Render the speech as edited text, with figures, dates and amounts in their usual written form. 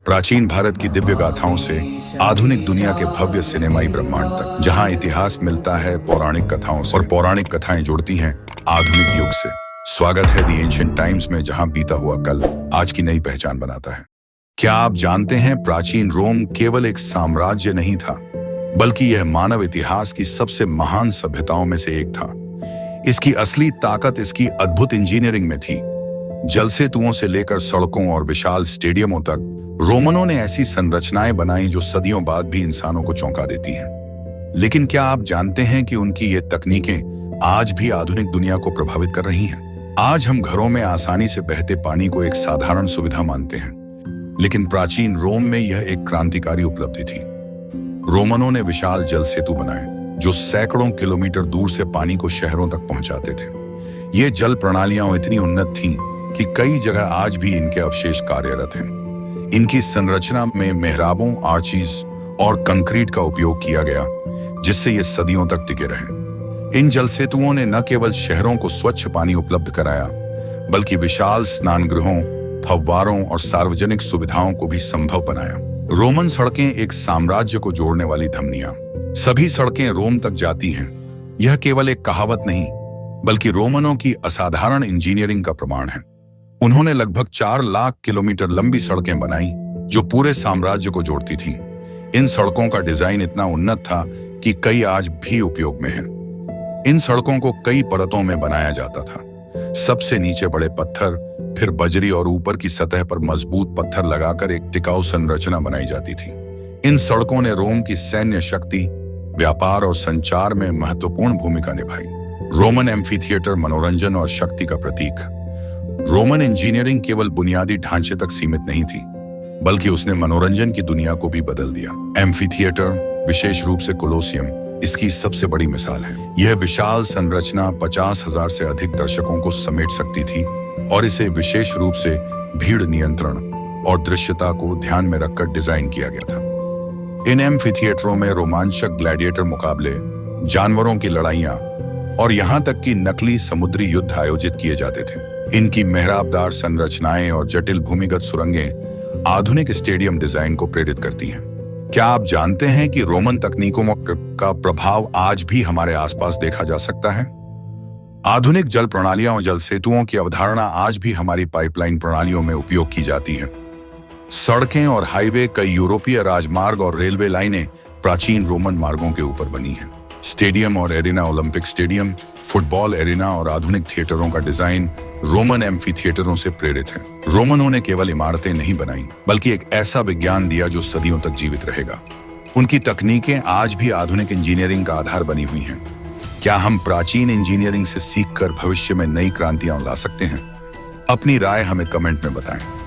प्राचीन भारत की दिव्य गाथाओं से आधुनिक दुनिया के भव्य सिनेमाई ब्रह्मांड तक, जहां इतिहास मिलता है पौराणिक कथाओं से और पौराणिक कथाएं जुड़ती हैं आधुनिक युग से। स्वागत है दी एंशिएंट टाइम्स में, जहां बीता हुआ कल आज की नई पहचान बनाता है। क्या आप जानते हैं, प्राचीन रोम केवल एक साम्राज्य नहीं था, बल्कि यह मानव इतिहास की सबसे महान सभ्यताओं में से एक था। इसकी असली ताकत इसकी अद्भुत इंजीनियरिंग में थी। जल सेतुओं से लेकर सड़कों और विशाल स्टेडियमों तक रोमनों ने ऐसी संरचनाएं बनाई जो सदियों बाद भी इंसानों को चौंका देती हैं। लेकिन क्या आप जानते हैं कि उनकी ये तकनीकें आज भी आधुनिक दुनिया को प्रभावित कर रही हैं? आज हम घरों में आसानी से बहते पानी को एक साधारण सुविधा मानते हैं, लेकिन प्राचीन रोम में यह एक क्रांतिकारी उपलब्धि थी। रोमनों ने विशाल जल सेतु बनाए जो सैकड़ों किलोमीटर दूर से पानी को शहरों तक पहुंचाते थे। ये जल प्रणालियां इतनी उन्नत थीं कि कई जगह आज भी इनके अवशेष कार्यरत हैं। इनकी संरचना में मेहराबों, आर्चीज और कंक्रीट का उपयोग किया गया, जिससे ये सदियों तक टिके रहे। इन जल सेतुओं ने न केवल शहरों को स्वच्छ पानी उपलब्ध कराया, बल्कि विशाल स्नानगृहों, फव्वारों और सार्वजनिक सुविधाओं को भी संभव बनाया। रोमन सड़कें एक साम्राज्य को जोड़ने वाली धमनियां। सभी सड़कें रोम तक जाती हैं। यह केवल एक कहावत नहीं, बल्कि रोमनों की असाधारण इंजीनियरिंग का प्रमाण है। उन्होंने लगभग 4 लाख किलोमीटर लंबी सड़कें बनाई जो पूरे साम्राज्य को जोड़ती थीं। इन सड़कों का डिजाइन इतना उन्नत था कि कई आज भी उपयोग में हैं। इन सड़कों को कई परतों में बनाया जाता था। सबसे नीचे बड़े पत्थर, फिर बजरी और ऊपर की सतह पर मजबूत पत्थर लगाकर एक टिकाऊ संरचना बनाई जाती थी। इन सड़कों ने रोम की सैन्य शक्ति, व्यापार और संचार में महत्वपूर्ण भूमिका निभाई। रोमन एम्फीथिएटर मनोरंजन और शक्ति का प्रतीक। रोमन इंजीनियरिंग केवल बुनियादी ढांचे तक सीमित नहीं थी, बल्कि उसने मनोरंजन की दुनिया को भी बदल दिया। एम्फीथिएटर, विशेष रूप से कोलोसियम, इसकी सबसे बड़ी मिसाल है। यह विशाल संरचना 50,000 से अधिक दर्शकों को समेट सकती थी और इसे विशेष रूप से भीड़ नियंत्रण और दृश्यता को ध्यान में रखकर डिजाइन किया गया था। इन एम्फीथिएटरों में रोमांचक ग्लैडिएटर मुकाबले, जानवरों की लड़ाइयां और यहां तक कि नकली समुद्री युद्ध आयोजित किए जाते थे। इनकी मेहराबदार संरचनाएं और जटिल भूमिगत सुरंगें आधुनिक स्टेडियम डिजाइन को प्रेरित करती हैं। क्या आप जानते हैं कि रोमन तकनीकों का प्रभाव आज भी हमारे आसपास देखा जा सकता है? आधुनिक जल प्रणालियां और जल सेतुओं की अवधारणा आज भी हमारी पाइपलाइन प्रणालियों में उपयोग की जाती है। सड़कें और हाईवे, कई यूरोपीय राजमार्ग और रेलवे लाइनें प्राचीन रोमन मार्गों के ऊपर बनी हैं। स्टेडियम और arena, Olympic stadium, football arena और आधुनिक थिएटरों का डिजाइन रोमन एम्फीथिएटरों से प्रेरित है। रोमनों ने केवल इमारतें नहीं बनाई, बल्कि एक ऐसा विज्ञान दिया जो सदियों तक जीवित रहेगा। उनकी तकनीकें आज भी आधुनिक इंजीनियरिंग का आधार बनी हुई हैं। क्या हम प्राचीन इंजीनियरिंग से सीखकर भविष्य में नई क्रांतियां ला सकते हैं? अपनी राय हमें कमेंट में बताएं।